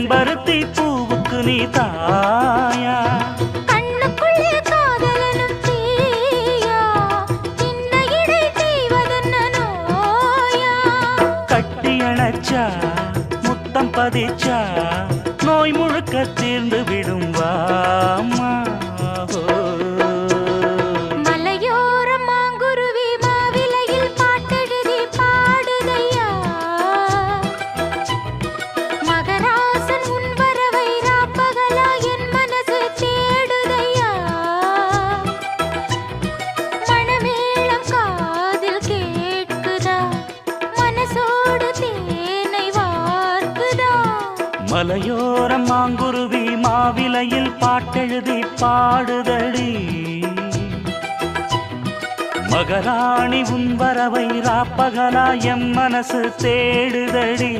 செம்பருத்தி பூவுக்கு நீ தாயா கண்ணுக்குள்ளே காதலனும் தீயா சின்ன இடை செய்வதென்ன நோயா கட்டியணைச்சா முத்தம் பதிச்சா நோய் முழுக்க தீர்ந்து விடும் வாமா மலையோரம் மாங்குருவி மாவிலையில் பாட்டெழுதி பாடுதையா மகராசன் உன் வரவை ராப்பகலா என் மனசு தேடுதையா மணமேளம் காதில் கேட்குதா மனசோடு தேனை வார்க்குதா மலையோரம் மாங்குருவி மாவிலையில் பாட்டெழுதி பாடுதடி மகராணி உன் வரவை ராப்பகலா எம் மனசு தேடுதடி